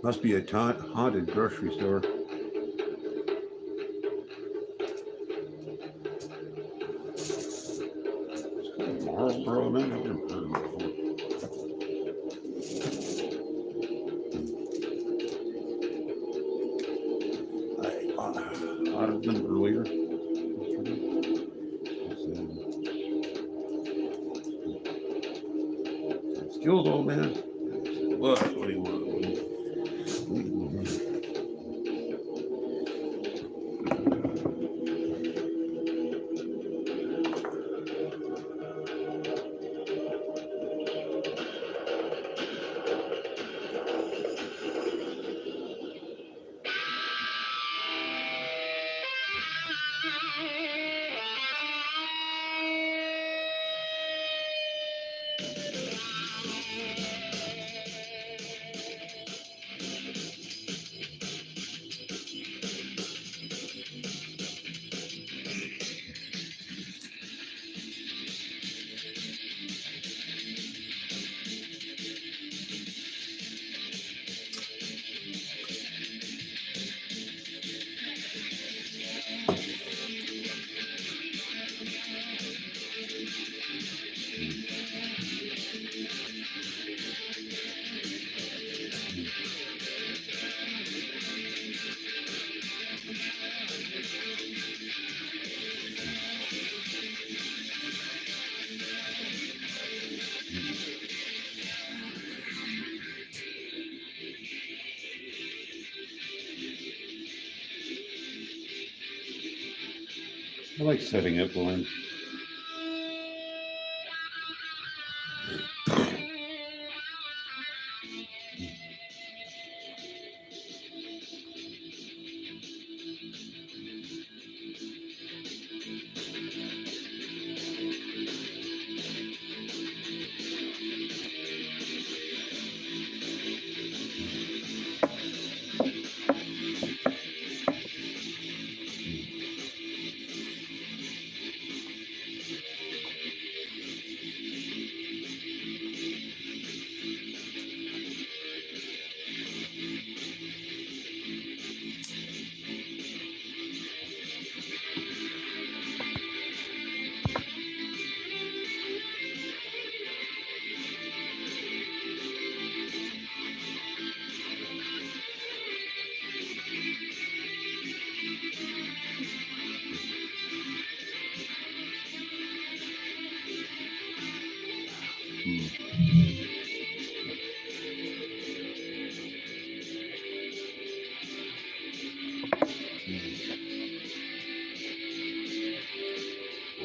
Must be a haunted grocery store. Marlboro, man, I've never heard of it before. I ordered them earlier. Skilled old man. What do you want? I like setting up one.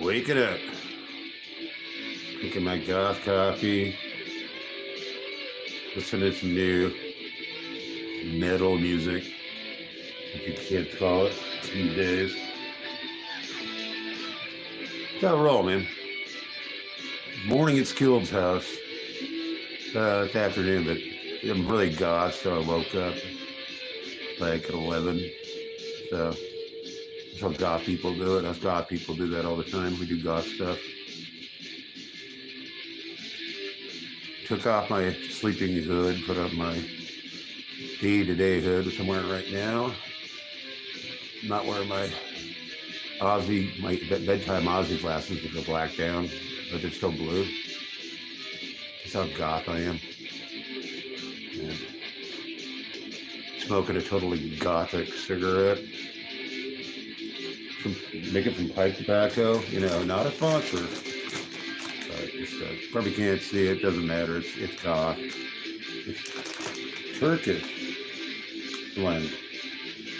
Wake it up. Drinking my goth coffee. Listening to some new metal music, if you kids call it, these days. Gotta roll, man. Morning at Skilled's house. It's afternoon, but I'm really goth, so I woke up like at 11. So that's how goth people do it. Us goth people do that all the time. We do goth stuff. Took off my sleeping hood, put up my day-to-day hood, which I'm wearing right now. I'm not wearing my bedtime Aussie glasses with the black down, but they're still blue. That's how goth I am. Yeah. Smoking a totally gothic cigarette. Make it from pipe tobacco, you know, not a sponsor. Probably can't see it, doesn't matter, it's goth. It's Turkish blend.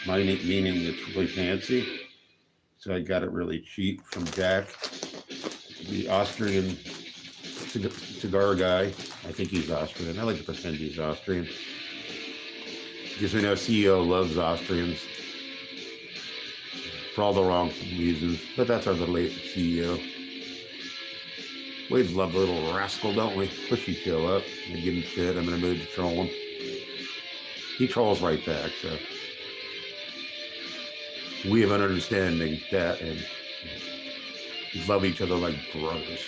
Meaning it's really fancy. So I got it really cheap from Jack, the Austrian cigar guy. I think he's Austrian. I like to pretend he's Austrian. Because we know CEO loves Austrians. For all the wrong reasons. But that's our little CEO. We love the little rascal, don't we? Push each other up and give him shit. I'm in a mood to troll him. He trolls right back, so we have an understanding that and love each other like brothers.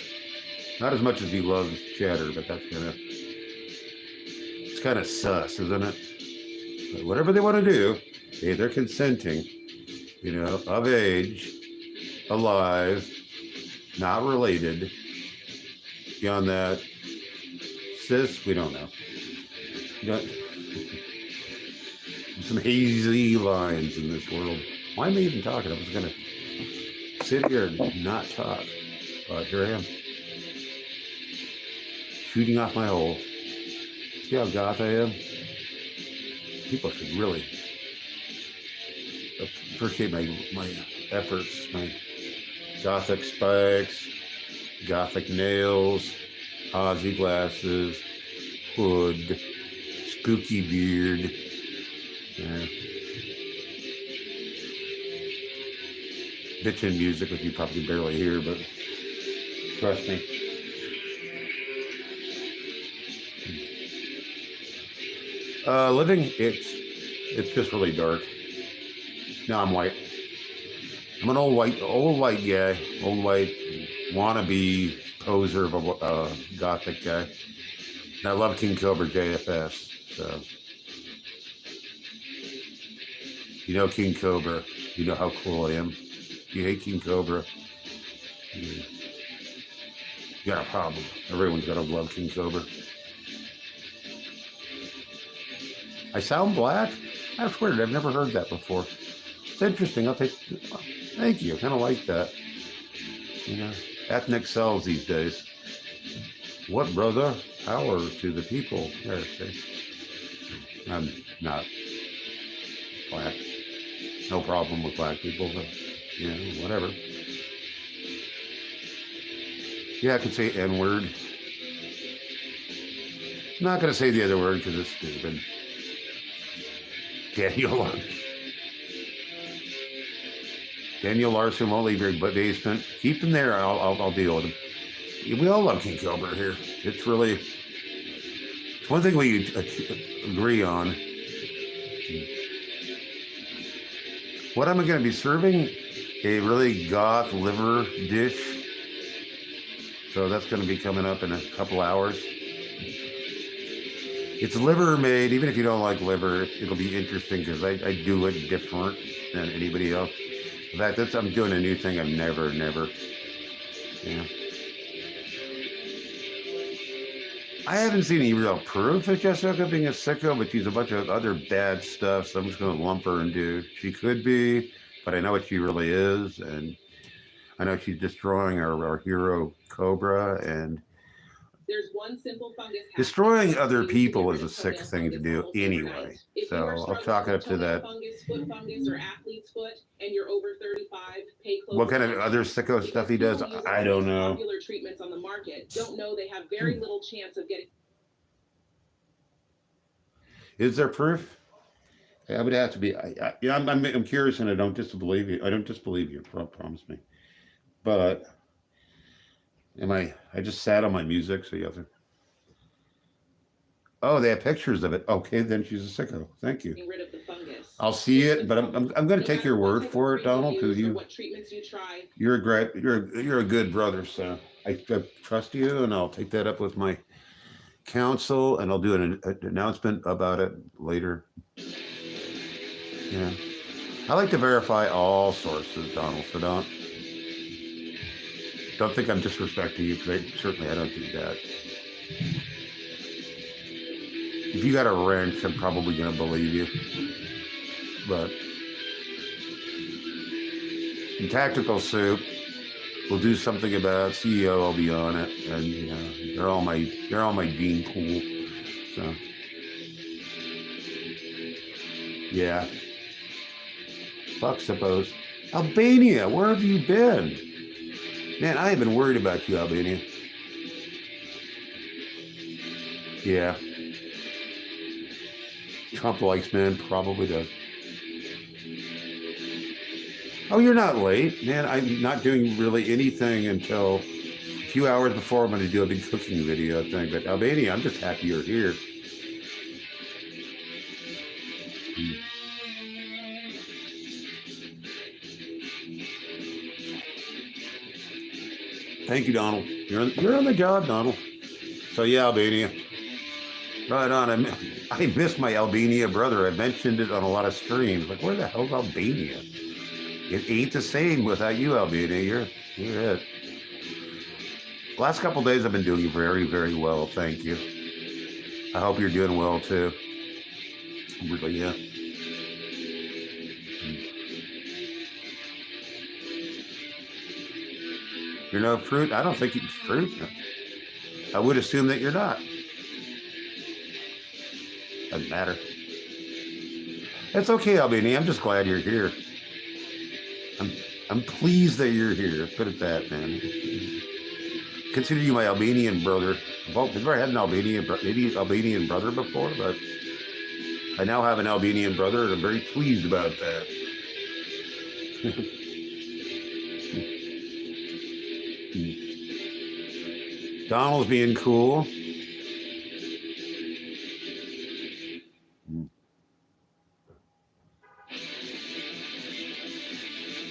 Not as much as he loves Cheddar, but that's it's kind of sus, isn't it? But whatever they want to do, hey, they're consenting, of age, alive, not related. Beyond that, cis, we don't know. Some hazy lines in this world. Why am I even talking? I was going to sit here and not talk. But here I am. Shooting off my hole. See how goth I am? People should really appreciate my efforts, my gothic spikes, gothic nails, Aussie glasses, hood, spooky beard. Yeah. Bitchin' music, which you probably barely hear, but trust me. Living, it's just really dark. Now I'm white. I'm an old white guy, old white wannabe poser of a gothic guy. And I love King Cobra JFS. So, King Cobra. You know how cool I am. If you hate King Cobra, you got a problem. Everyone's got to love King Cobra. I sound black? That's weird. I've never heard that before. It's interesting. Thank you. I kind of like that. Ethnic sells these days. What, brother? Power to the people. There, see? I'm not black. No problem with black people, but, whatever. Yeah, I could say N-word. I'm not going to say the other word because it's stupid. Daniel Larson won't leave your basement. Keep him there. I'll deal with him. We all love King Cobra here. It's one thing we agree on. What am I going to be serving? A really goth liver dish. So that's going to be coming up in a couple hours. It's liver made. Even if you don't like liver, it'll be interesting because I do it different than anybody else. In fact, I'm doing a new thing I've never. I haven't seen any real proof of Jessica being a sicko, but she's a bunch of other bad stuff, so I'm just going to lump her into she could be, but I know what she really is, and I know she's destroying our hero Cobra, and there's one simple fungus destroying other people is a sick thing to do anyway. So I'll chalk it up to that. Fungus, foot fungus, or athlete's foot, and you're over 35, pay close. What kind of other sicko stuff he does, I don't know. Popular treatments on the market don't know they have very little chance of getting. Is there proof? I would have to be. I'm curious, and I don't disbelieve you. I don't disbelieve you. Promise me. But I just sat on my music, so you have to. Oh, they have pictures of it. Okay, then she's a sicko. Thank you. Rid of the fungus. I'll see it, but I'm going to take your word for it, Donald, because you're a good brother, so I trust you, and I'll take that up with my counsel, and I'll do an announcement about it later. Yeah, I like to verify all sources, Donald. So don't think I'm disrespecting you, because I don't do that. If you got a wrench, I'm probably going to believe you. But in Tactical Soup, we'll do something about CEO. I'll be on it, and they're all my gene pool. So yeah, fuck suppose. Albania, where have you been? Man, I have been worried about you, Albania. Yeah. Trump likes men, probably does. Oh, you're not late. Man, I'm not doing really anything until a few hours before I'm going to do a big cooking video thing. But Albania, I'm just happy you're here. Thank you, Donald. You're on the job, Donald. So yeah, Albania. Right on. I miss my Albania brother. I mentioned it on a lot of streams. Like, where the hell's Albania? It ain't the same without you, Albania. You're it. Last couple days I've been doing very, very well. Thank you. I hope you're doing well too. Really, yeah. You're no fruit? I don't think you're fruit. I would assume that you're not. Doesn't matter. It's okay, Albania. I'm just glad you're here. I'm pleased that you're here. Put it that, man. Consider you my Albanian brother. I've never had an Albanian brother before, but I now have an Albanian brother, and I'm very pleased about that. Donald's being cool.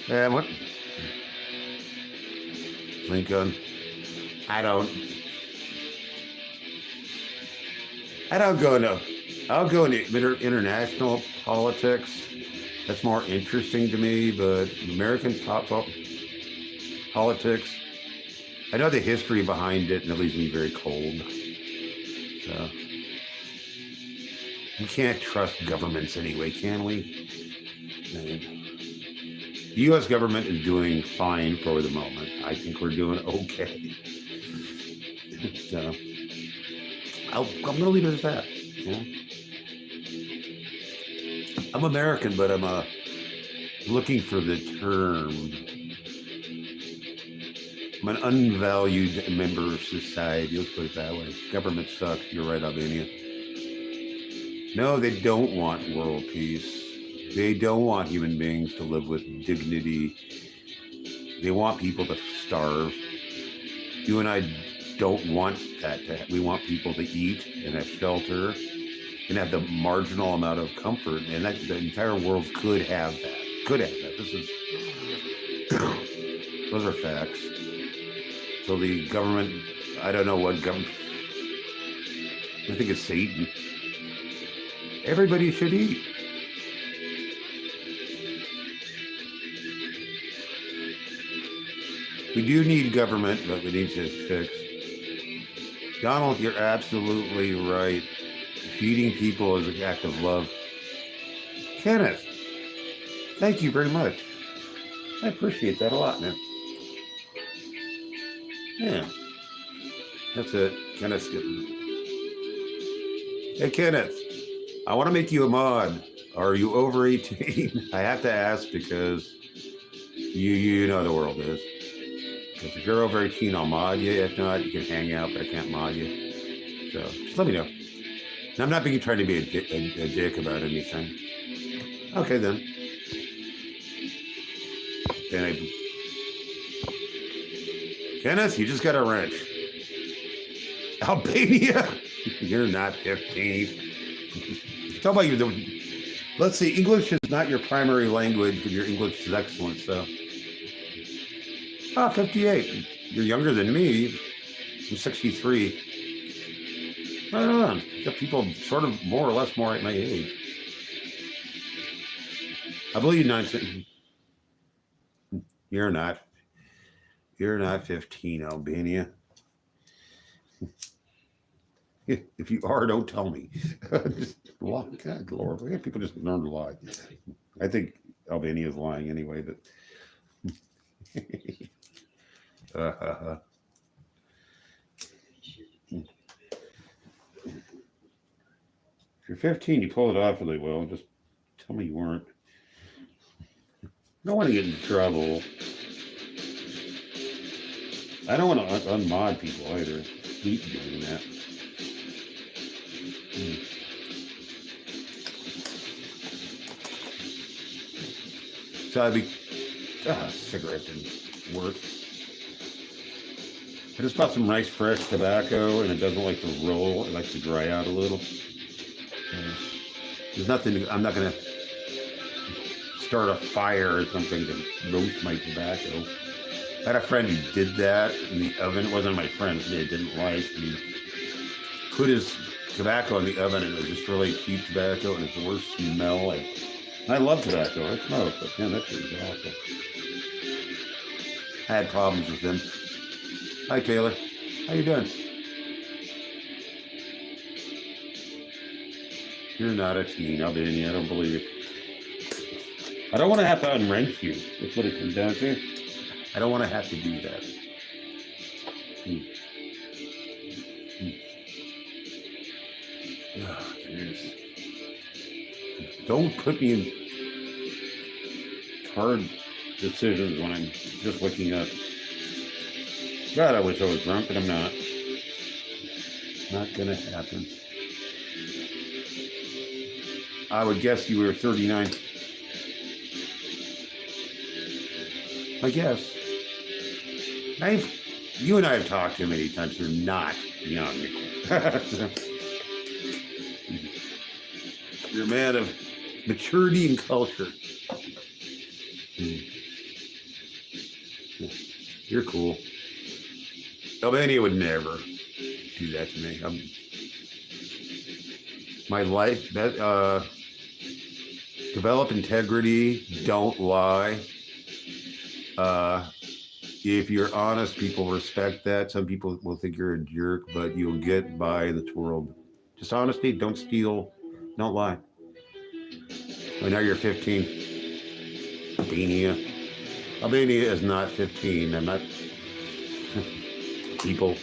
Yeah, what? Lincoln. I don't go into. I'll go into international politics. That's more interesting to me. But American politics, I know the history behind it, and it leaves me very cold. So we can't trust governments anyway, can we? The U.S. government is doing fine for the moment. I think we're doing okay. So I'm going to leave it at that. Yeah. I'm American, but I'm looking for the term. I'm an unvalued member of society. Let's put it that way. Government sucks. You're right, Albania. No, they don't want world peace. They don't want human beings to live with dignity. They want people to starve. You and I don't want that. We want people to eat and have shelter and have the marginal amount of comfort. And that the entire world could have that. Could have that. Those are facts. So the government, I don't know what government, I think it's Satan. Everybody should eat. We do need government, but we need to fix. Donald, you're absolutely right. Feeding people is an act of love. Kenneth, thank you very much. I appreciate that a lot, man. Yeah, that's it. Kenneth's getting. Hey, Kenneth, I want to make you a mod. Are you over 18? I have to ask because you know the world is. If you're over 18, I'll mod you. If not, you can hang out, but I can't mod you. So just let me know. And I'm not trying to be a dick about anything. Okay, then. Kenneth, you just got a wrench. Albania? You're not 15. Talk about you. Let's see, English is not your primary language, but your English is excellent, so. 58. You're younger than me. I'm 63. Right on. You got people sort of more or less more at my age. I believe 19. You're not. You're not 15, Albania. If you are, don't tell me. Just lie. God, Lord. People just learn to lie. I think Albania is lying anyway, but. If you're 15, you pull it off really well. Just tell me you weren't. I don't want to get in trouble. I don't want to unmod people either. I hate doing that. So I'd be. Cigarette didn't work. I just bought some nice fresh tobacco, and it doesn't like to roll. It likes to dry out a little. There's nothing. I'm not gonna start a fire or something to roast my tobacco. I had a friend who did that in the oven. It wasn't my friend. He didn't like. He put his tobacco in the oven, and it was just really cheap tobacco, and it's the worst smell. I love tobacco. I smoke, but man, that shit was awful. I had problems with them. Hi, Taylor. How you doing? You're not a teen, Albania. I don't believe it. I don't want to have to unwrench you. That's what it comes down to. I don't want to have to do that. Oh, don't put me in hard decisions when I'm just waking up. God, I wish I was drunk, but I'm not. Not gonna happen. I would guess you were 39. I guess. You and I have talked too many times. You're not young. You're a man of maturity and culture. You're cool. Albania would never do that to me. My life, develop integrity, don't lie. If you're honest, people respect that. Some people will think you're a jerk, but you'll get by in this world. Just honesty, don't steal, don't lie. I know you're 15. Albania. Albania is not 15. I'm not... People.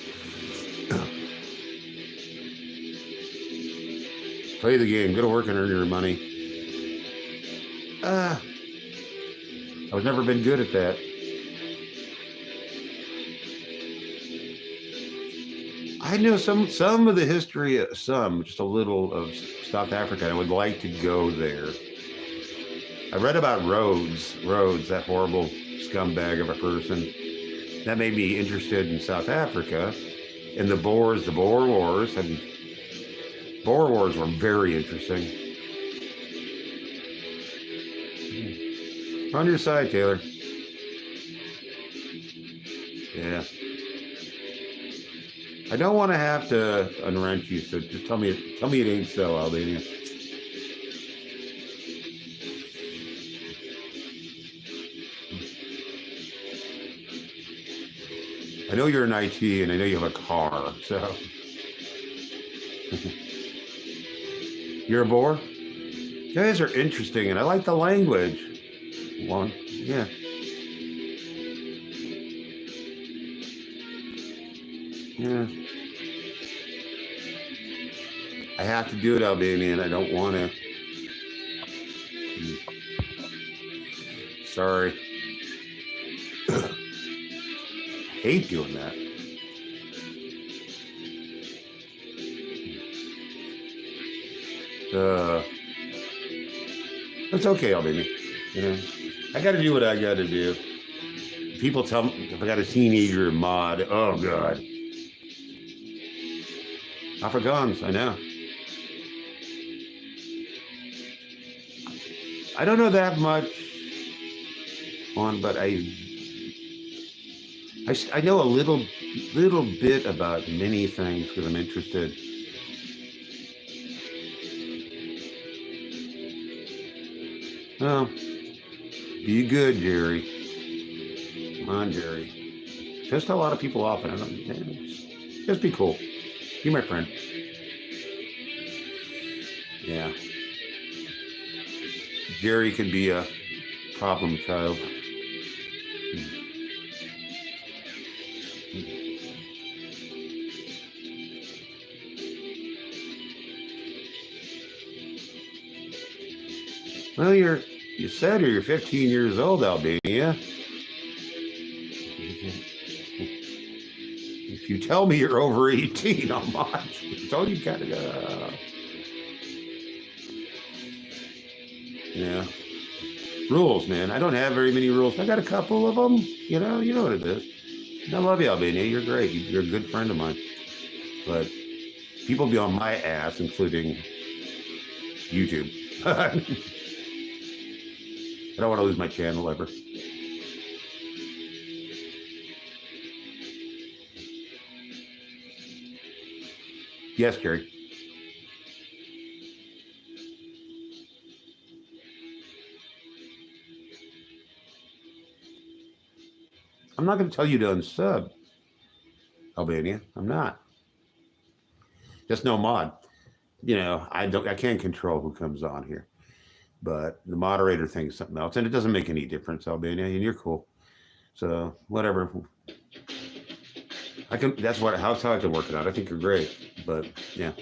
Play the game. Go to work and earn your money. I've never been good at that. I know some of the history, just a little of South Africa. I would like to go there. I read about Rhodes, that horrible scumbag of a person. That made me interested in South Africa and the Boer Wars. And Boer Wars were very interesting. On your side, Taylor. Yeah. I don't want to have to unwrench you, so just tell me it ain't so, Albania. I know you're in IT and I know you have a car, so. You're a Boer? You guys are interesting and I like the language. One, yeah. Yeah. I have to do it, Albania, and I don't want to. Sorry. Hate doing that. It's okay, Albania. You know, I got to do what I got to do. People tell me if I got a teenager mod, oh God. Afrikaans, I know. I don't know that much on, but I know a little bit about many things because I'm interested. Well, be good, Jerry. Come on, Jerry. Pissed a lot of people off, and I don't. Just be cool. Be my friend. Yeah. Jerry could be a problem child. Well, you said you're 15 years old, Albania. If you tell me you're over 18, I'll watch. It's all you gotta go. Yeah. Rules, man. I don't have very many rules. I got a couple of them. You know what it is. I love you, Albania. You're great. You're a good friend of mine. But people be on my ass, including YouTube. I don't want to lose my channel ever. Yes, Gary. I'm not going to tell you to unsub, Albania. I'm not. Just no mod. You know, I can't control who comes on here, but the moderator thinks something else, and it doesn't make any difference, Albania, and you're cool. So whatever. I can. That's what. How I can work it out. I think you're great, but yeah.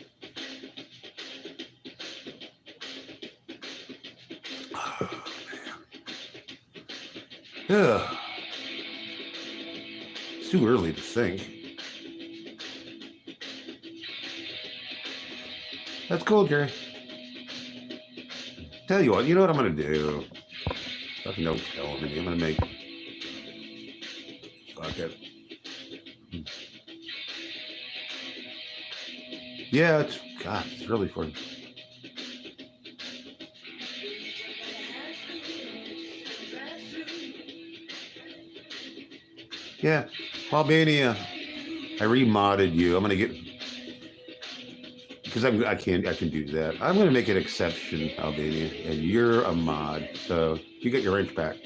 Yeah. It's too early to think. That's cool, Jerry. Tell you what, you know what I'm gonna do? Fucking don't tell me. I'm gonna make. Fuck it. Yeah, it's God. It's really fun. Yeah, Albania. I remodded you. I'm gonna get because I can do that. I'm gonna make an exception, Albania, and you're a mod, so you get your wrench back.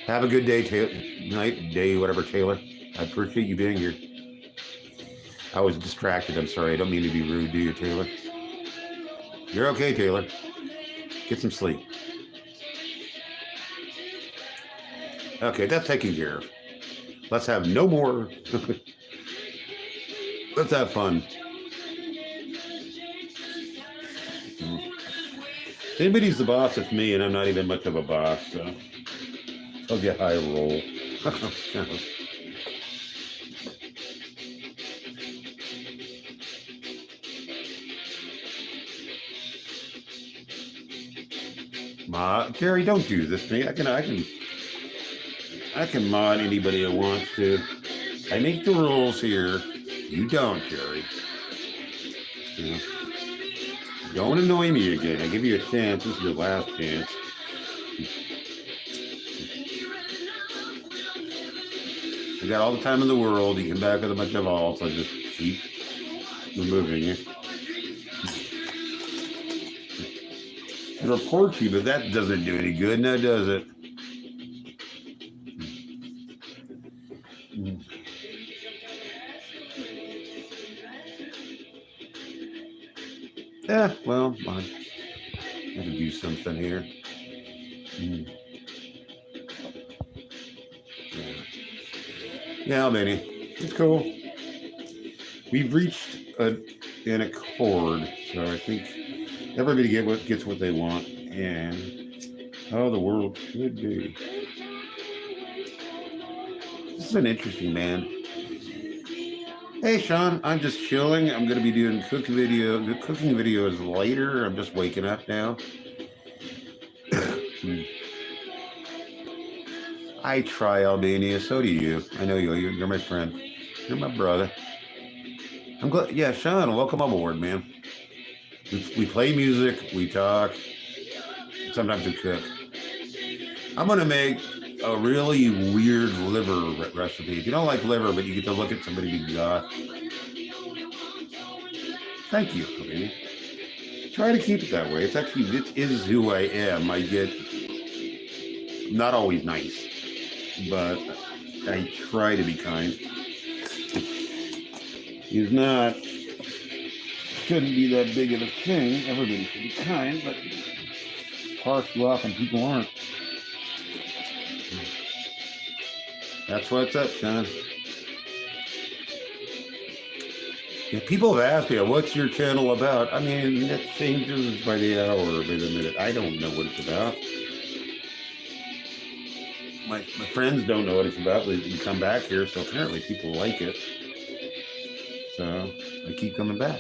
Have a good day, night, day, whatever, Taylor. I appreciate you being here. I was distracted. I'm sorry. I don't mean to be rude, do you, Taylor? You're okay, Taylor. Get some sleep. Okay, that's taken care of. Let's have no more. Let's have fun. If anybody's the boss, it's me, and I'm not even much of a boss, so I'll get high roll. Jerry, don't do this to me. I can mod anybody who wants to. I make the rules here. You don't, Jerry. You know, don't annoy me again. I give you a chance. This is your last chance. I got all the time in the world. You come back with a bunch of alts. I just keep removing you. I report you, but that doesn't do any good, now does it? Yeah, well, I had to do something here. Yeah, Albania, it's cool. We've reached an accord, so I think everybody gets what they want, and how the world should be. This is an interesting man. Hey, Sean, I'm just chilling. I'm going to be doing cooking videos later. I'm just waking up now. I try, Albania. So do you. I know you. You're my friend. You're my brother. I'm glad. Yeah, Sean, welcome aboard, man. We play music. We talk. Sometimes we cook. I'm going to make a really weird liver recipe. If you don't like liver, but you get to look at somebody be goth. Thank you, Albania. Try to keep it that way. It is who I am. I get not always nice, but I try to be kind. He's not, shouldn't be that big of a thing. Everybody should be kind, but parts go off and people aren't. That's what's up, Sean. Yeah, people have asked me, what's your channel about? I mean, that changes by the hour or by the minute. I don't know what it's about. My friends don't know what it's about. They come back here, so apparently people like it. So I keep coming back.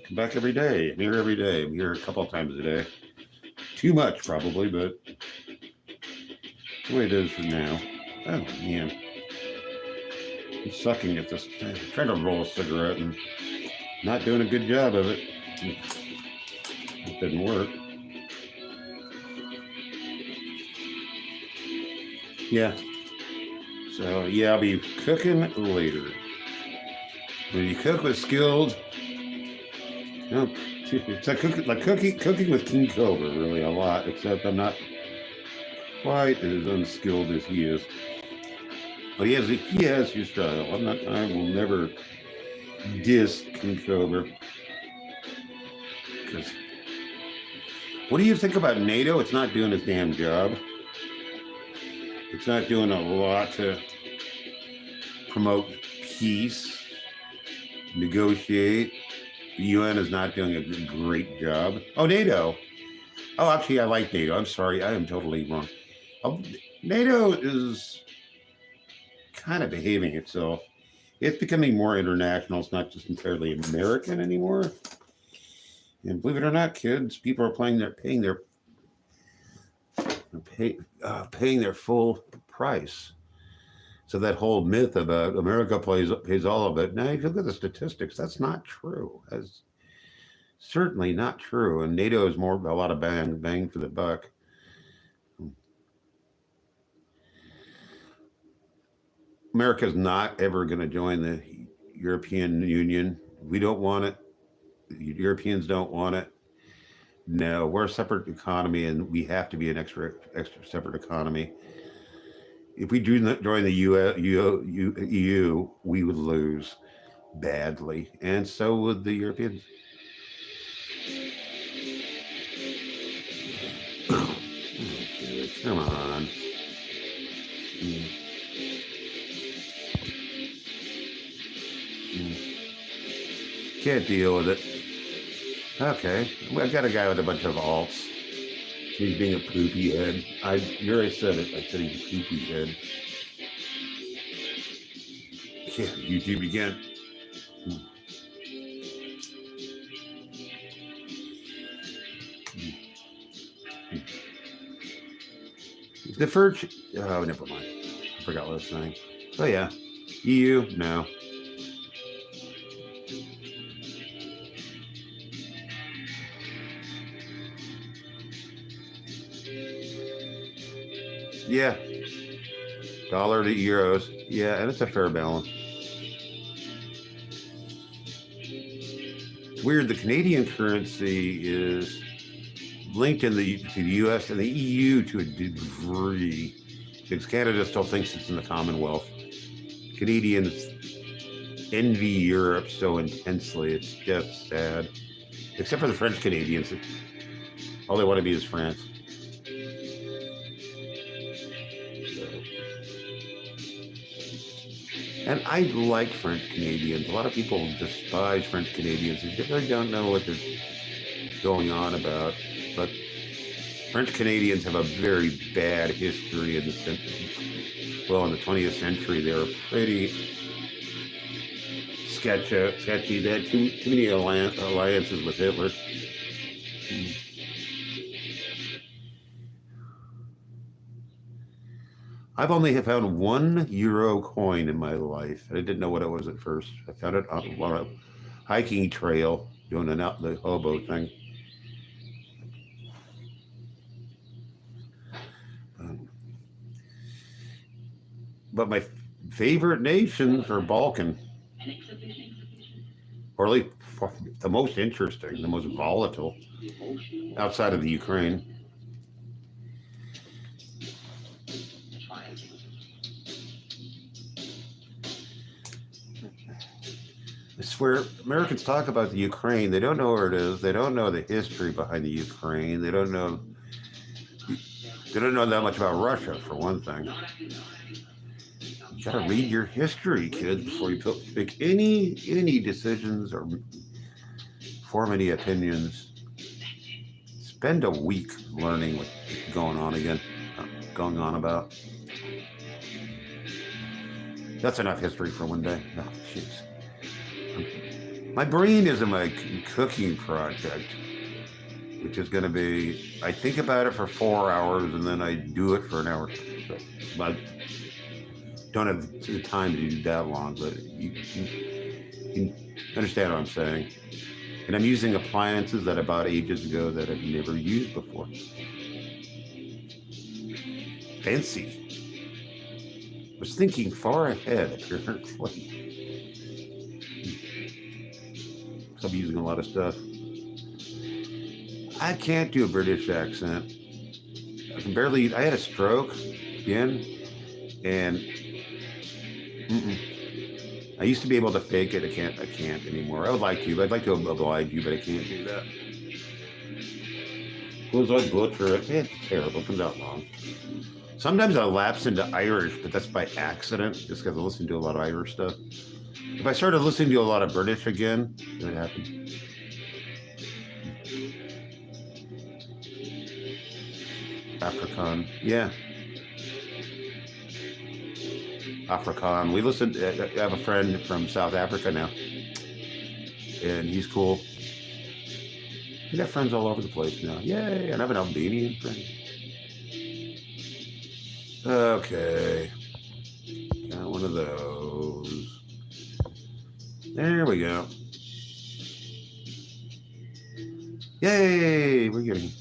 Come back every day. I'm here every day. I'm here a couple of times a day. Too much, probably, but it's the way it is for now. Oh, man. I'm sucking at this. I'm trying to roll a cigarette and not doing a good job of it. It didn't work. Yeah. So, yeah, I'll be cooking later. When you cook with skilled, you know, it's like cooking with King Cobra, really, a lot, except I'm not quite as unskilled as he is. But he has his style. I will never diss King Cobra. Because what do you think about NATO? It's not doing its damn job. It's not doing a lot to promote peace, negotiate. The UN is not doing a great job. Oh, NATO. Oh, actually, I like NATO. I'm sorry. I am totally wrong. Oh, NATO is kind of behaving itself. It's becoming more international. It's not just entirely American anymore. And believe it or not, kids, people are paying their full price. So that whole myth about America pays all of it. Now, if you look at the statistics, that's not true. That's certainly not true. And NATO is a lot of bang for the buck. America's not ever going to join the European Union. We don't want it. The Europeans don't want it. No, we're a separate economy, and we have to be an extra separate economy. If we do not join the EU, we would lose badly, and so would the Europeans. Okay, come on. Can't deal with it. Okay, I got a guy with a bunch of alts. He's being a poopy head. I said it. I said he's a poopy head. Yeah, YouTube again. The first. Oh, never mind. I forgot what I was saying. Oh yeah, EU no. Yeah, dollar to euros. Yeah, and it's a fair balance. It's weird. The Canadian currency is linked to the U.S. and the EU to a degree, because Canada still thinks it's in the Commonwealth. Canadians envy Europe so intensely. It's just sad. Except for the French Canadians. All they want to be is France. And I like French Canadians. A lot of people despise French Canadians. They really don't know what they're going on about. But French Canadians have a very bad history in the 20th century. They were pretty sketchy. They had too many alliances with Hitler. I've only found €1 coin in my life. I didn't know what it was at first. I found it on a hiking trail doing the hobo thing. But my favorite nations are Balkan, or at least the most interesting, the most volatile, outside of the Ukraine. I swear, Americans talk about the Ukraine. They don't know where it is. They don't know the history behind the Ukraine. They don't know that much about Russia, for one thing. You gotta read your history, kids, before you make any decisions or form any opinions. Spend a week learning what's going on about. That's enough history for one day. Oh, jeez. My brain is in my cooking project, which is going to be, I think about it for 4 hours and then I do it for an hour. So I don't have the time to do that long, but you understand what I'm saying. And I'm using appliances that I bought ages ago that I've never used before. Fancy. I was thinking far ahead, apparently. I'm using a lot of stuff. I can't do a British accent. I can barely. I had a stroke again, and I used to be able to fake it. I can't. I can't anymore. I would like to. I'd like to oblige you, but I can't do that. Goes like butcher it. It's terrible. It comes out wrong. Sometimes I'll lapse into Irish, but that's by accident, just because I listen to a lot of Irish stuff. If I started listening to a lot of British again, it would happen. Afrikaan, yeah. Afrikaan. We listen. I have a friend from South Africa now, and he's cool. We got friends all over the place now. Yay! And I have an Albanian friend. Okay, got one of those. There we go. Yay! We're getting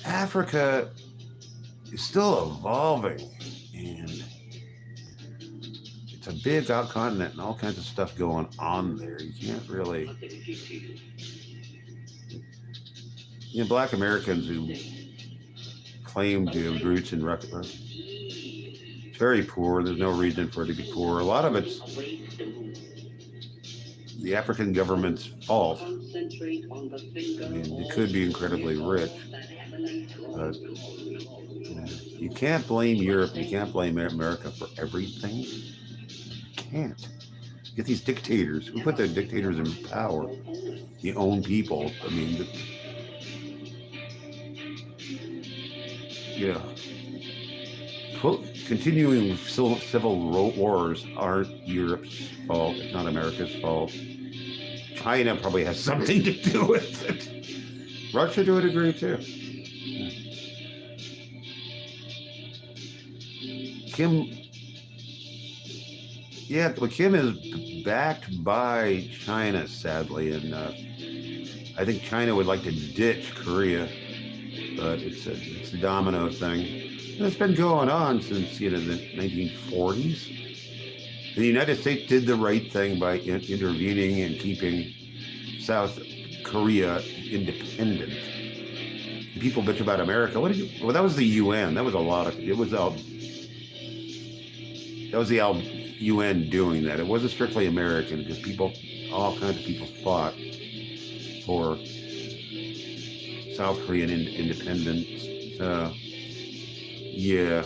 Africa is still evolving, and it's a big continent and all kinds of stuff going on there. You can't really, Black Americans who claim to have roots in Russia. It's very poor. There's no reason for it to be poor. A lot of it's the African government's fault. I mean, it could be incredibly rich, but you can't blame Europe. You can't blame America for everything. You can't. You get these dictators. Who put the dictators in power? The own people. I mean, yeah. Continuing civil wars aren't Europe's fault. It's not America's fault. China probably has something to do with it. Russia to a degree too. Kim, yeah, well, Kim is backed by China, sadly, and I think China would like to ditch Korea, but it's a domino thing. And it's been going on since the 1940s. The United States did the right thing by intervening and keeping South Korea independent. People bitch about America. Well, that was the UN. That was a lot of. It was that was the UN doing that. It wasn't strictly American because all kinds of people fought for South Korean independence. Yeah.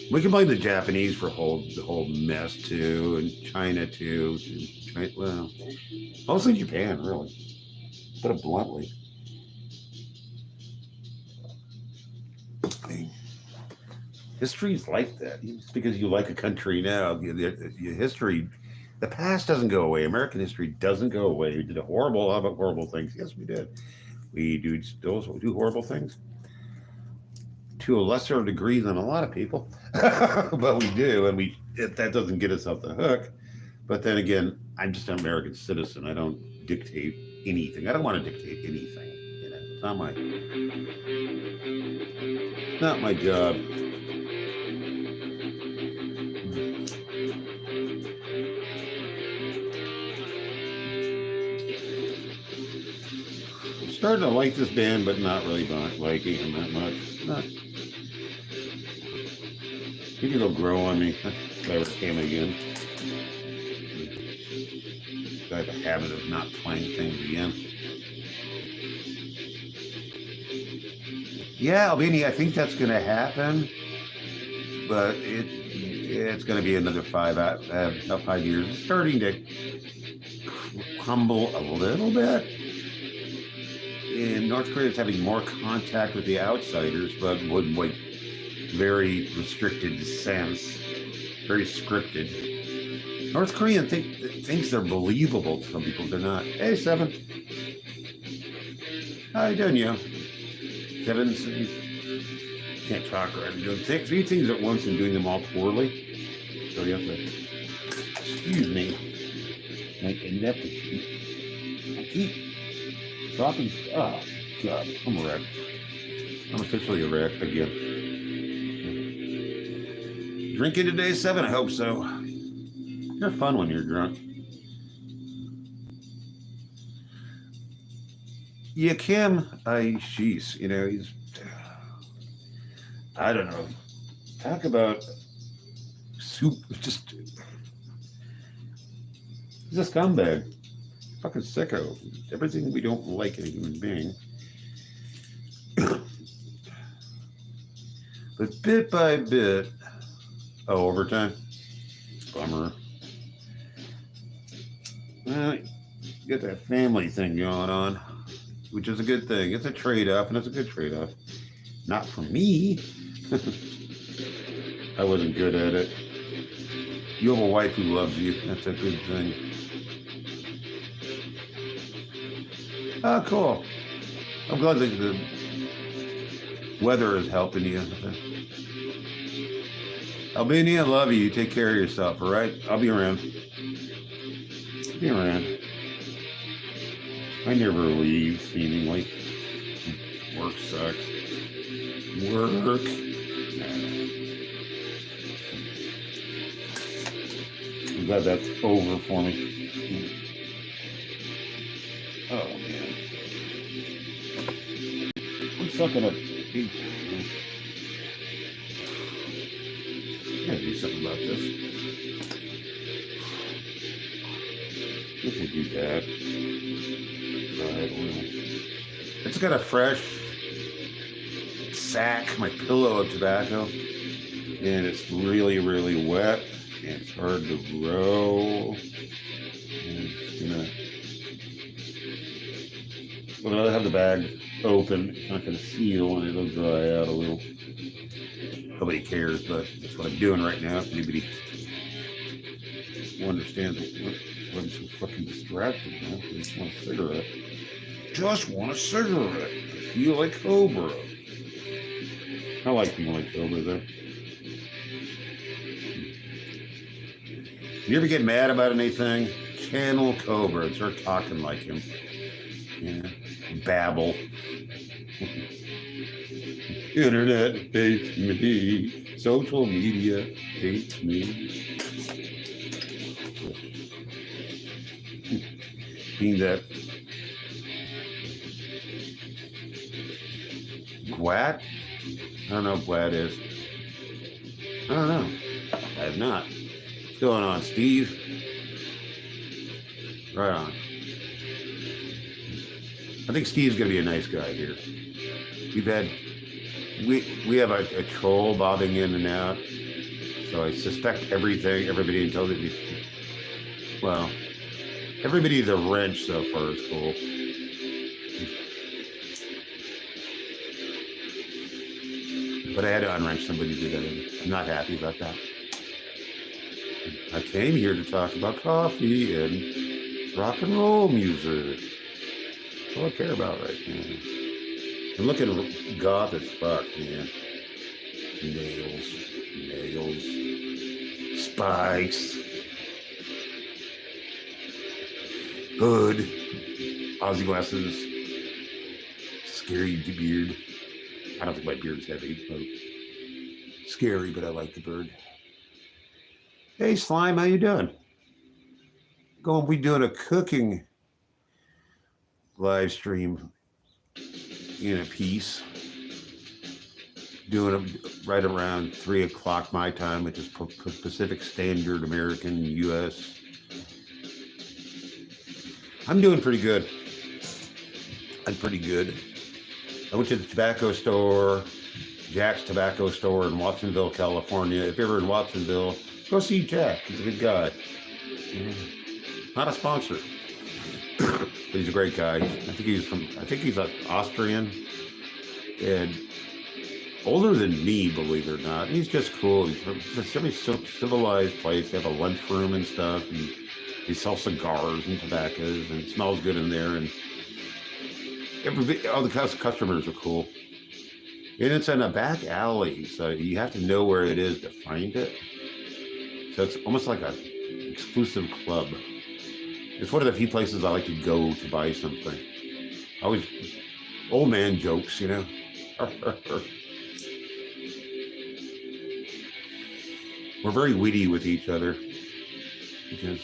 We can blame the Japanese for the whole mess too, and China too. Well, mostly Japan, really. Put it bluntly. I mean, history's like that. Just because you like a country now, your history, the past doesn't go away. American history doesn't go away. We did horrible things. Yes, we did. We do still do horrible things. To a lesser degree than a lot of people, but we do, and that doesn't get us off the hook. But then again, I'm just an American citizen. I don't dictate anything. I don't want to dictate anything. It's not my job. I'm starting to like this band, but not really liking them that much. Maybe they'll grow on me. Never came again. I have a habit of not playing things again. Yeah, Albania, I think that's going to happen, but it's going to be another 5 years. It's starting to crumble a little bit. And North Korea is having more contact with the outsiders, but would like very restricted sense, very scripted. North Korean thinks they're believable to some people. They're not. Hey, Seven. How you doing, yo? Seven, can't talk right. I'm doing three things at once and doing them all poorly. So you have to, excuse me, my ineptitude. I keep talking. Oh, God, I'm a wreck. I'm officially a wreck again. Drinking today, Seven? I hope so. You're fun when you're drunk. Yeah, Kim, sheesh, he's, I don't know. Talk about soup, just, he's a scumbag. Fucking sicko. Everything we don't like in a human being. But bit by bit, overtime. Bummer. Well, you get that family thing going on, which is a good thing. It's a trade-off, and it's a good trade-off. Not for me. I wasn't good at it. You have a wife who loves you. That's a good thing. Oh, cool. I'm glad that the weather is helping you. Albania, I love you. You take care of yourself, all right? I'll be around. Be around. I never leave, seemingly. Work sucks. Work. I'm glad that's over for me. Oh, man. I'm sucking up. I gotta do something about this. If we do that. It's got a fresh sack, my pillow of tobacco, and it's really, really wet, and it's hard to grow. And it's gonna, I'll have the bag open, it's not gonna seal, and it'll dry out a little. Nobody cares, but that's what I'm doing right now. If anybody understands what I'm so fucking distracted, man. I just want a cigarette. Just want a cigarette. I feel like Cobra. I like being like Cobra there. You ever get mad about anything? Channel Cobra and start talking like him. Yeah. Babble. Internet hates me. Social media hates me. Being that Gwat? I don't know what Gwat is. I don't know. I have not. What's going on, Steve? Right on. I think Steve's gonna be a nice guy here. We have a troll bobbing in and out, so I suspect everybody until the, well, everybody the wrench so far is cool. But I had to unwrench somebody today. I'm not happy about that. I came here to talk about coffee and rock and roll music. That's all I care about right now. I'm looking goth as fuck, man. Nails, spikes, hood, Aussie glasses, scary beard. I don't think my beard's heavy, but scary, but I like the bird. Hey, Slime, how you doing? We doing a cooking live stream in a piece. Doing it right around 3 o'clock my time, which is Pacific Standard American US. I'm doing pretty good. I'm pretty good. I went to the tobacco store, Jack's Tobacco Store in Watsonville, California. If you're ever in Watsonville, go see Jack. He's a good guy. Not a sponsor, but he's a great guy. I think he's Austrian and older than me, believe it or not. He's just cool. It's a very civilized place. They have a lunchroom and stuff, and they sell cigars and tobaccos, and it smells good in there. And all the customers are cool. And it's in a back alley, so you have to know where it is to find it. So it's almost like an exclusive club. It's one of the few places I like to go to buy something. Always old man jokes, you know. We're very witty with each other because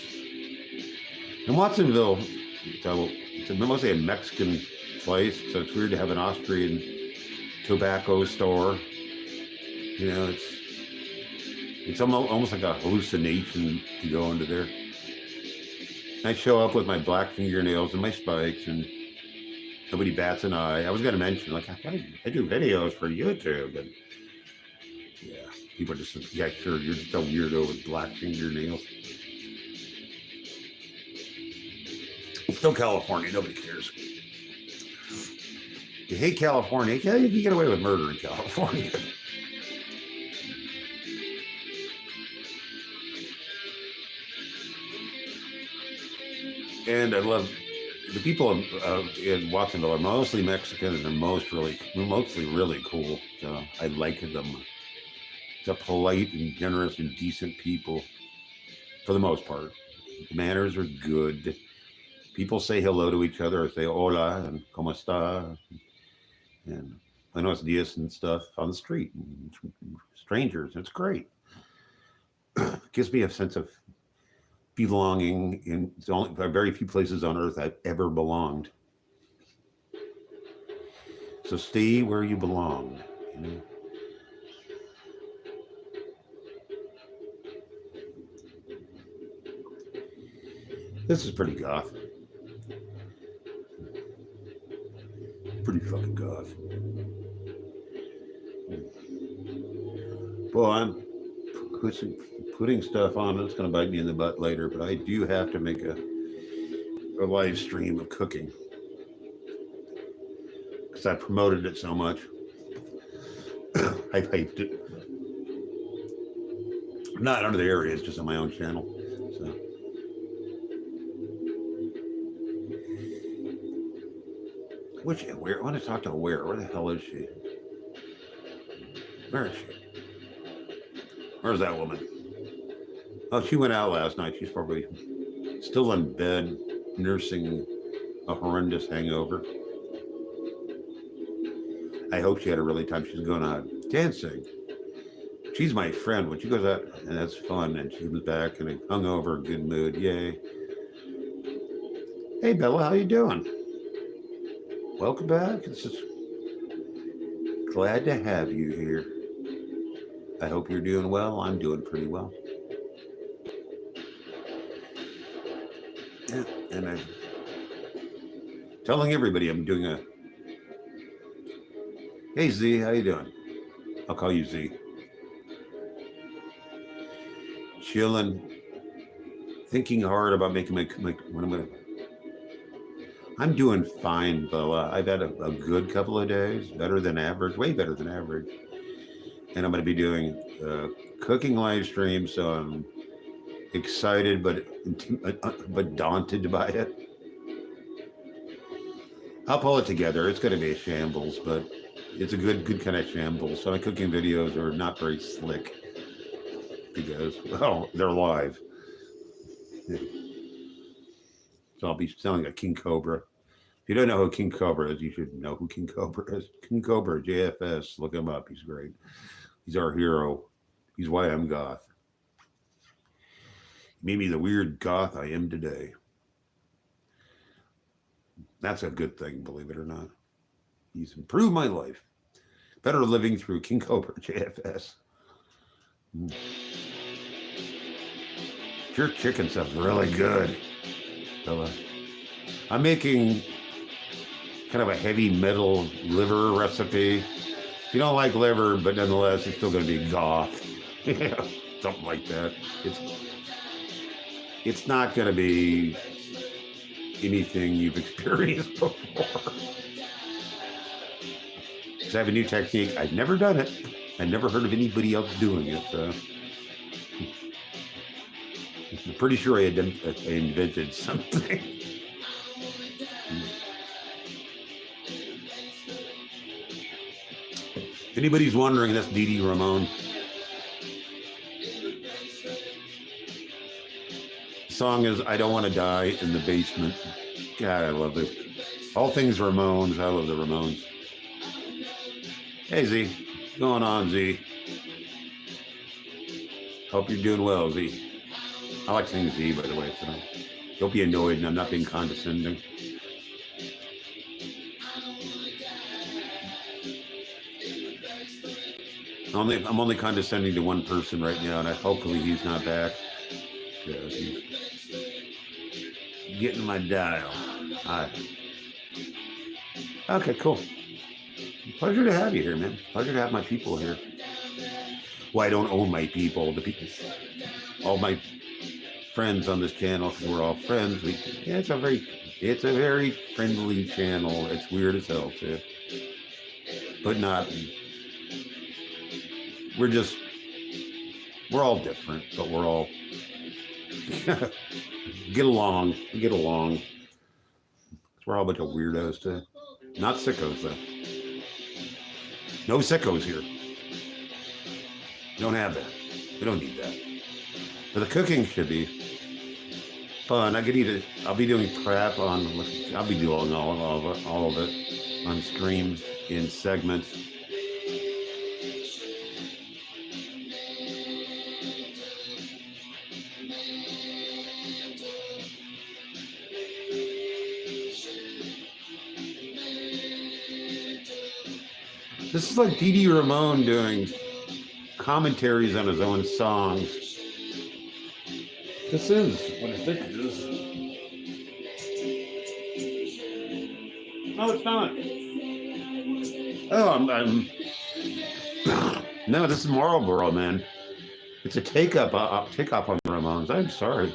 in Watsonville, it's mostly a Mexican place. So it's weird to have an Austrian tobacco store. You know, it's almost like a hallucination to go into there. I show up with my black fingernails and my spikes, and nobody bats an eye. I was going to mention, like, I do videos for YouTube, but yeah, people are just, yeah, sure, you're just a weirdo with black fingernails. Still California, nobody cares. You hate California, yeah, you can get away with murder in California. And I love the people in Watsonville are mostly Mexican, and they're mostly really cool. So I like them. They're polite and generous and decent people for the most part. The manners are good. People say hello to each other, or say hola and como esta, and buenos dias and stuff on the street. Strangers, it's great. Gives me a sense of belonging in very few places on earth I've ever belonged. So stay where you belong, you know? This is pretty goth. Pretty fucking goth. Well, I'm putting stuff on that's going to bite me in the butt later, but I do have to make a live stream of cooking because I promoted it so much. I hyped it. Not under the area, it's just on my own channel. So. Where? I want to talk to her. Where the hell is she? Where is she? Where's that woman? Oh, she went out last night. She's probably still in bed, nursing a horrendous hangover. I hope she had a really time. She's going out dancing. She's my friend. When she goes out, and that's fun, and she was back in a hungover, good mood. Yay. Hey, Bella, how you doing? Welcome back. It's just glad to have you here. I hope you're doing well. I'm doing pretty well. Yeah, and I'm telling everybody I'm doing a... Hey, Z, how you doing? I'll call you Z. Chilling. Thinking hard about making my what I'm going to... I'm doing fine, Bella. I've had a good couple of days, better than average, way better than average. And I'm going to be doing cooking live stream, so I'm excited but daunted by it. I'll pull it together. It's going to be a shambles, but it's a good kind of shambles. So my cooking videos are not very slick because, well, they're live. So I'll be selling a King Cobra. If you don't know who King Cobra is, you should know who King Cobra is. King Cobra, JFS, look him up. He's great. He's our hero. He's why I'm goth. He made me the weird goth I am today. That's a good thing, believe it or not. He's improved my life. Better living through King Cobra, JFS. Your chicken stuff's really good. So, I'm making kind of a heavy metal liver recipe. If you don't like liver, but nonetheless, it's still going to be goth. Yeah, something like that. It's not going to be anything you've experienced before. Because I have a new technique. I've never done it. I've never heard of anybody else doing it. I'm pretty sure I invented something. If anybody's wondering, that's Dee Dee Ramone. The song is I Don't Want to Die in the Basement. God, I love it. All things Ramones. I love the Ramones. Hey, Z. What's going on, Z? Hope you're doing well, Z. I like saying Z, by the way, so don't be annoyed and I'm not being condescending. I'm only condescending to one person right now, and hopefully he's not back. Because he's getting my dial. Hi. Okay, cool. Pleasure to have you here, man. Pleasure to have my people here. Well, I don't own my people. The people, all my friends on this channel, because we're all friends. It's a very friendly channel. It's weird as hell too, but not. We're all different, but we're all get along. We get along. We're all a bunch of weirdos too. Not sickos though. No sickos here. We don't have that. We don't need that. But the cooking should be fun. I'll be doing prep on. I'll be doing all of it on streams in segments. This is like Dee Dee Ramone doing commentaries on his own songs. This is what I think it is. No, it's not. Oh, no, this is Marlboro, man. It's a takeoff on the Ramones. I'm sorry.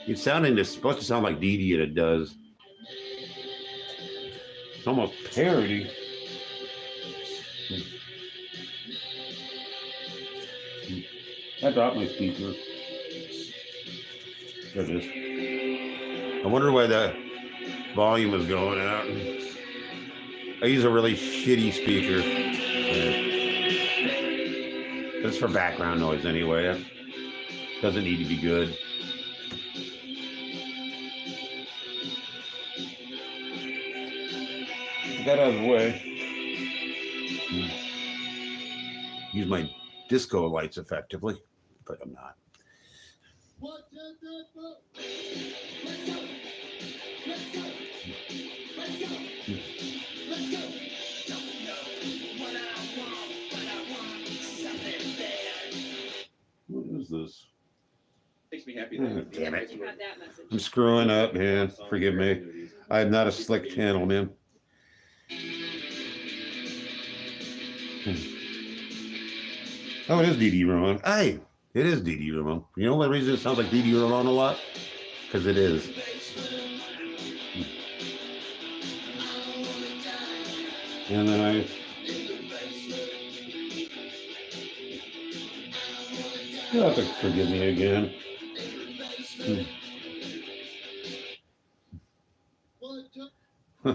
It's supposed to sound like Dee Dee, and it does. It's almost parody. I dropped my speaker. There it is. I wonder why the volume is going out. I use a really shitty speaker. It's for background noise anyway. It doesn't need to be good. Get out of the way. Use my disco lights effectively, but I'm not. What is this? Makes me happy. Damn it. You had that message. I'm screwing up, man. Forgive me. I'm not a slick channel, man. Oh, it is Dee Dee Ramone. Hey, it is Dee Dee Ramone. You know the reason it sounds like Dee Dee Ramone a lot? Because it is. And then you'll have to forgive me again.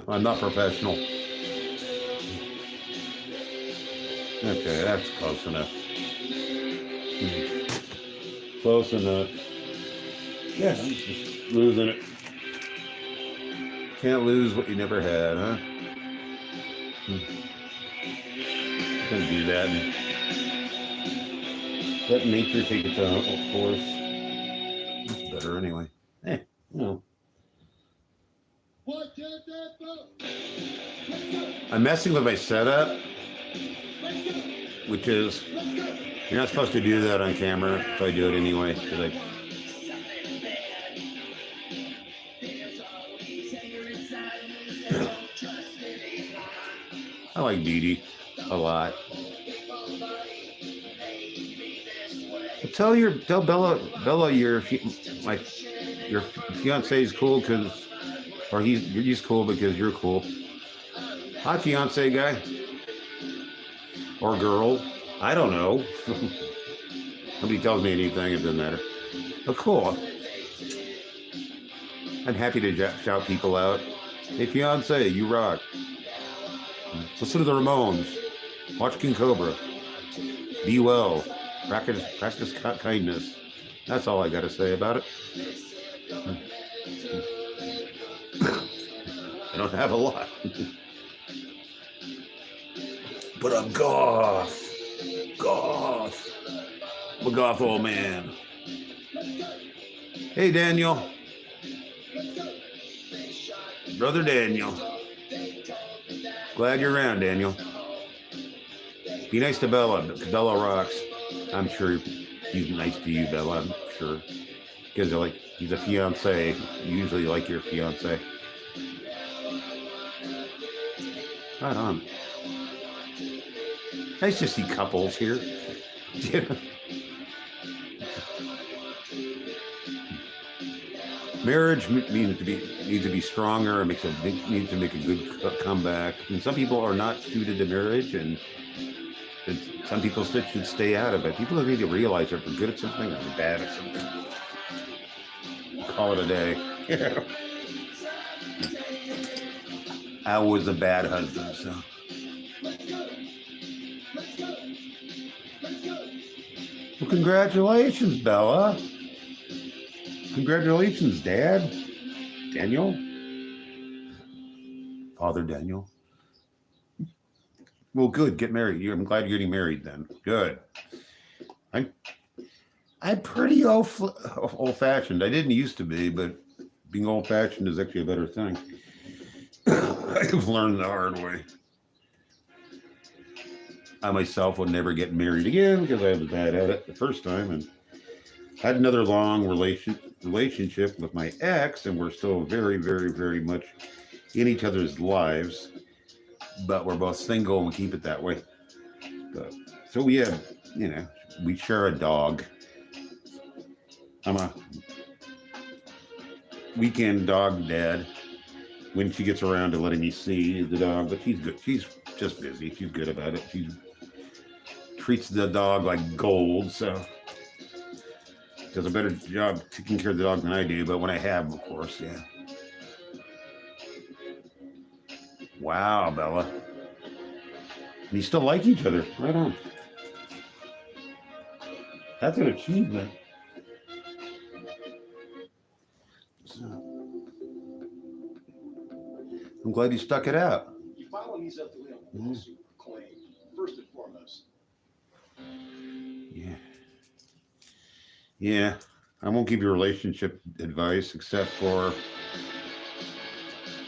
I'm not professional. Okay, that's close enough. Close enough. Yeah, I'm just losing it. Can't lose what you never had, huh? Gonna do that and let nature take its own course. It's better anyway. Hey, well. I'm messing with my setup, which is, you're not supposed to do that on camera, so I do it anyway. I like Dee Dee a lot. Tell Bella your fiance is cool he's cool because you're cool. Hi, fiance guy or girl. I don't know. Nobody tells me anything. It doesn't matter. Oh, cool. I'm happy to shout people out. Hey, fiance, you rock. Listen to the Ramones. Watch King Cobra. Be well. Practice kindness. That's all I got to say about it. I don't have a lot. But I'm goth. I'm a goth old man. Hey, Daniel. Brother Daniel. Glad you're around, Daniel. Be nice to Bella. Bella rocks. I'm sure he's nice to you, Bella. I'm sure. Because like he's a fiance. You usually like your fiance. Right on. Nice to see couples here. Marriage needs to be stronger and needs to make a good comeback. And some people are not suited to marriage, and some people should stay out of it. People need to realize if they're good at something or they're bad at something. Call it a day. I was a bad husband, so. Well, congratulations, Bella. Congratulations, Dad. Daniel? Father Daniel. Well, good. Get married. I'm glad you're getting married then. Good. I'm pretty old-fashioned. I didn't used to be, but being old-fashioned is actually a better thing. I've learned the hard way. I myself would never get married again because I was bad at it the first time, and had another long relationship with my ex, and we're still very, very, very much in each other's lives, but we're both single and we keep it that way. So we have, we share a dog. I'm a weekend dog dad when she gets around to letting me see the dog, but she's good. She's just busy. She's good about it. She treats the dog like gold, so does a better job taking care of the dog than I do, but when I have, of course, yeah. Wow, Bella. And you still like each other. Right on. That's an achievement. So, I'm glad you stuck it out. You follow these up the way on the lawsuit claim, first and foremost. Yeah. Yeah. I won't give you relationship advice except for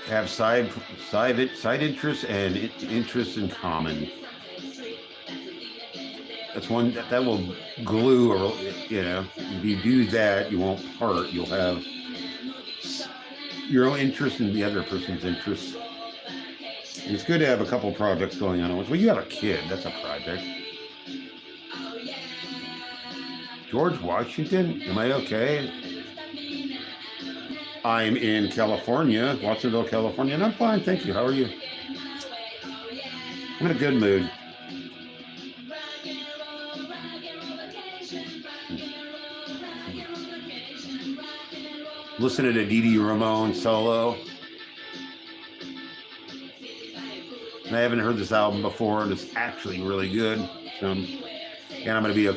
have side interests and interests in common. That's one that will glue, or if you do that, you won't part. You'll have your own interest in the other person's interests. And it's good to have a couple projects going on at once. Well, you have a kid. That's a project. George Washington, am I okay? I'm in California, Watsonville, California, and I'm fine, thank you. How are you? I'm in a good mood. Listening to Dee Dee Ramone solo. And I haven't heard this album before, and it's actually really good. And I'm going to be doing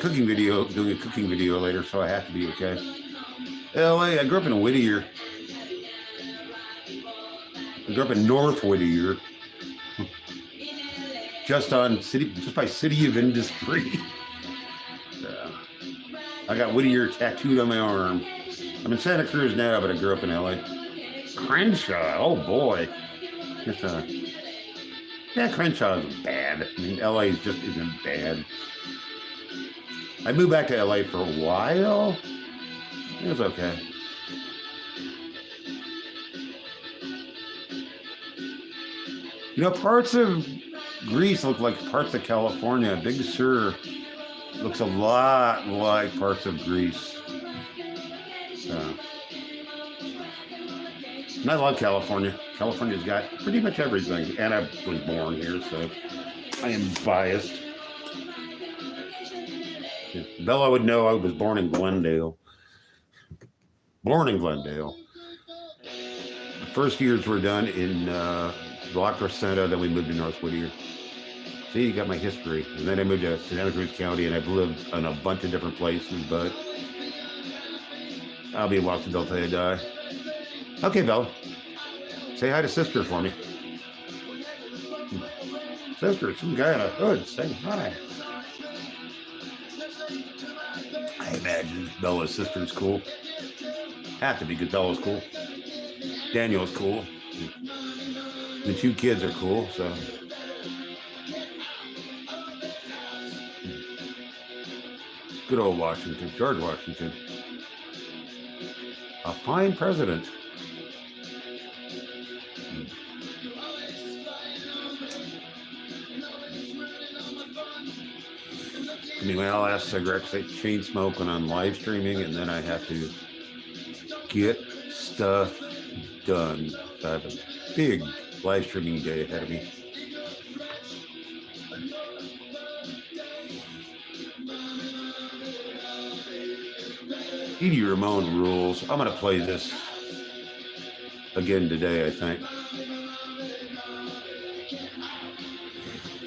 a cooking video later, so I have to be okay. LA, I grew up in Whittier. I grew up in North Whittier. Just by City of Industry. I got Whittier tattooed on my arm. I'm in Santa Cruz now, but I grew up in LA. Crenshaw, oh boy. Crenshaw isn't bad. I mean, LA just isn't bad. I moved back to LA for a while. It was okay. Parts of Greece look like parts of California. Big Sur looks a lot like parts of Greece. So, and I love California. California's got pretty much everything. And I was born here, so I am biased. Bella would know I was born in Glendale. The first years were done in La Crescenta, then we moved to North Whittier. See, you got my history. And then I moved to Santa Cruz County, and I've lived in a bunch of different places, but I'll be in Watsonville till I die. Okay, Bella. Say hi to sister for me. Sister, some guy in a hood, say hi. I imagine Bella's sister's cool. Have to be, because Bella's cool. Daniel's cool. The two kids are cool, so. Good old Washington, George Washington. A fine president. I mean, my last cigarettes, I chain smoke when I'm live streaming, and then I have to get stuff done. I have a big live streaming day ahead of me. Edie Ramone rules. I'm gonna play this again today, I think.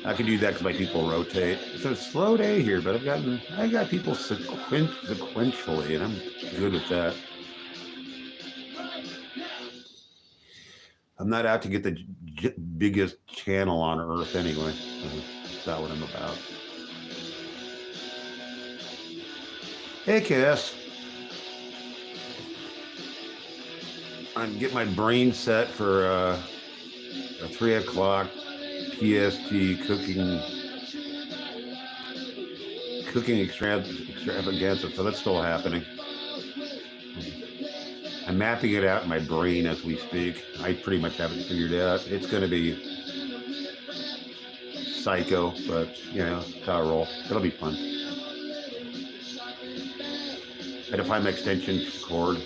I can do that because my people rotate. It's a slow day here, but I got people sequentially, and I'm good with that. I'm not out to get the biggest channel on earth anyway. That's not what I'm about. Hey, Cass. I'm getting my brain set for a 3 o'clock PST cooking extravaganza, so that's still happening. I'm mapping it out in my brain as we speak. I pretty much have it figured out. It's going to be psycho, but you know, it's how I roll. It'll be fun. I had to find my extension cord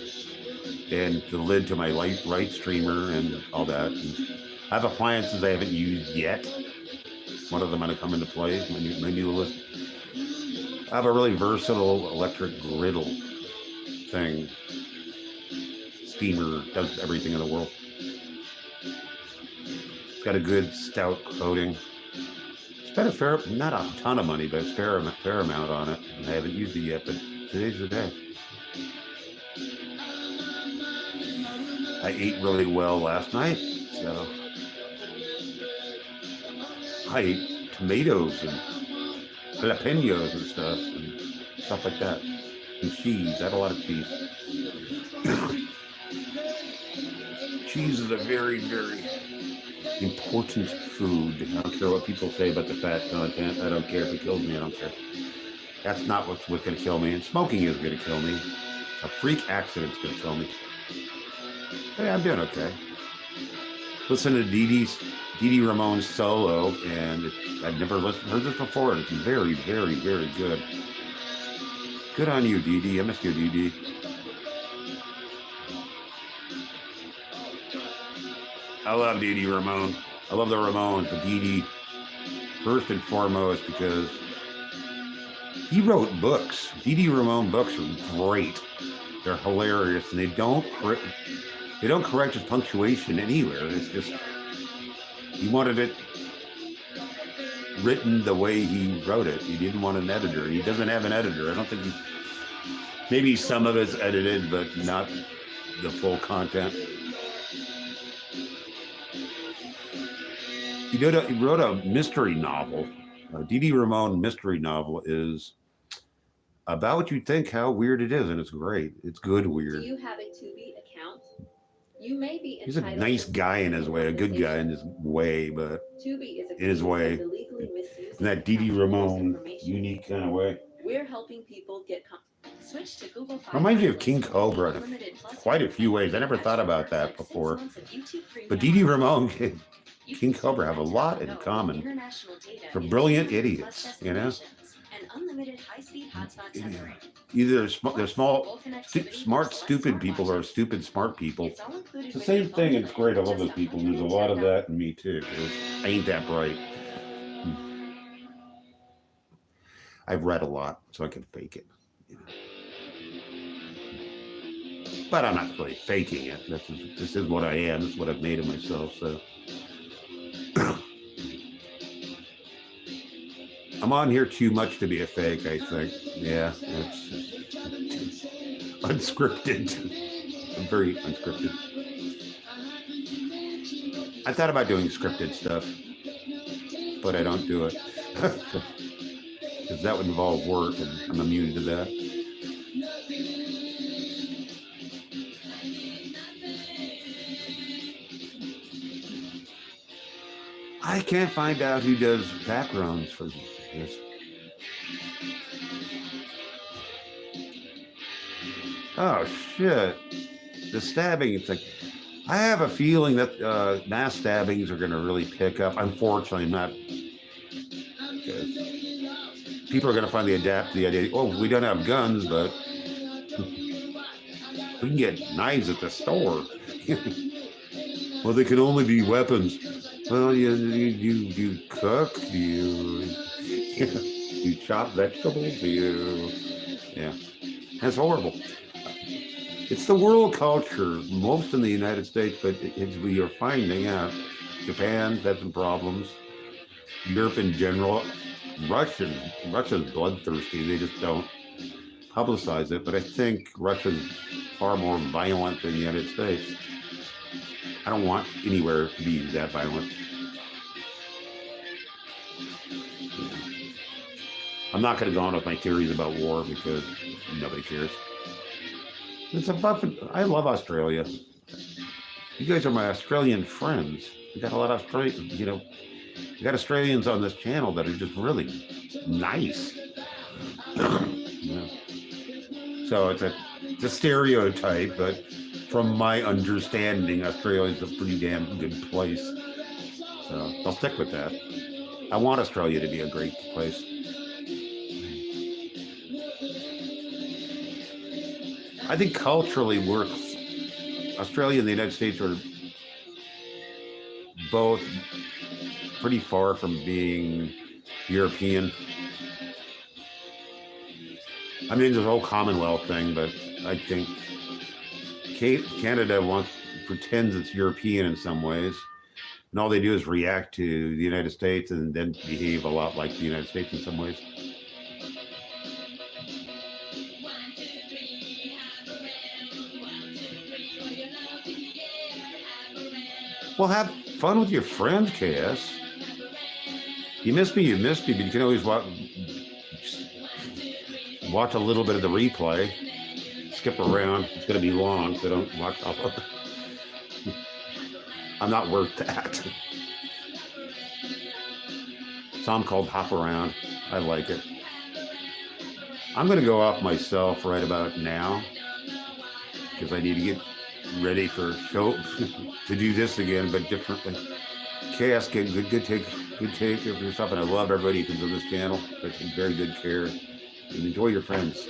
and the lid to my right streamer and all that. And I have appliances I haven't used yet. One of them going to come into play. My new list. I have a really versatile electric griddle thing. Steamer, does everything in the world. It's got a good stout coating. Spent a fair, not a ton of money, but it's fair amount on it. And I haven't used it yet, but today's the day. I ate really well last night, so I ate tomatoes and jalapenos and stuff like that. And cheese. I had a lot of cheese. Cheese is a very, very important food. I don't care what people say about the fat content. I don't care if it kills me. I don't care. That's not what's going to kill me. And smoking is going to kill me. A freak accident's going to kill me. Hey, I'm doing okay. Listen to Dee Ramone's solo, and I've never heard this before, and it's very, very, very good. Good on you, Dee Dee. I miss you, Dee Dee. I love Dee Dee Ramone. I love the Ramones, but Dee Dee, first and foremost, because he wrote books. Dee Dee Ramone books are great. They're hilarious, and they don't correct his punctuation anywhere. It's just, he wanted it written the way he wrote it. He didn't want an editor. He doesn't have an editor. I don't think maybe some of it's edited, but not the full content. He wrote a mystery novel. Dee Dee Ramone mystery novel is about what you'd think, how weird it is, and it's great. It's good weird. Do you have a Tubi account? You may be He's a nice guy in his way, a good guy in his way, but Tubi is in his way, in that Dee Dee Ramone unique kind of way. We're helping people get switch to Google. Reminds me of King Cobra in quite a few ways. I never thought about that before. But Dee Dee Ramone and King Cobra have a lot in common. They're brilliant idiots, you know? Either they're smart, stupid people, or stupid, smart people. It's the same thing. It's great. I love those people. And there's a lot of that in me, too. I ain't that bright. I've read a lot, so I can fake it. You know? But I'm not really faking it. This is what I am. This is what I've made of myself, so. I'm on here too much to be a fake, I think. Yeah, it's unscripted. I'm very unscripted. I thought about doing scripted stuff, but I don't do it. Because that would involve work, and I'm immune to that. I can't find out who does backgrounds for this. Oh shit! The stabbing. It's like I have a feeling that mass stabbings are going to really pick up. Unfortunately, not because people are going to finally adapt to the idea. Oh, we don't have guns, but we can get knives at the store. Well, they can only be weapons. Well, you cook? Do you chop vegetables? Yeah, that's horrible. It's the world culture, most in the United States, but we are finding out. Japan's had some problems. Europe in general. Russia's bloodthirsty. They just don't publicize it. But I think Russia's far more violent than the United States. I don't want anywhere to be that violent. I'm not going to go on with my theories about war because nobody cares. It's a buffet. I love Australia. You guys are my Australian friends. We got a lot of Australian, we got Australians on this channel that are just really nice. So it's a stereotype, but from my understanding, Australia's a pretty damn good place. So I'll stick with that. I want Australia to be a great place. I think culturally works. Australia and the United States are both pretty far from being European. I mean, there's a whole Commonwealth thing, but I think Canada pretends it's European in some ways. And all they do is react to the United States and then behave a lot like the United States in some ways. Well, have fun with your friends, KS. You miss me, but you can always watch a little bit of the replay. Skip around. It's going to be long, so don't watch all of it. I'm not worth that. Song called Hop Around. I like it. I'm going to go off myself right about now because I need to get ready for show to do this again, but differently. KS, good take of yourself, and I love everybody who's on this channel. Take very good care and enjoy your friends.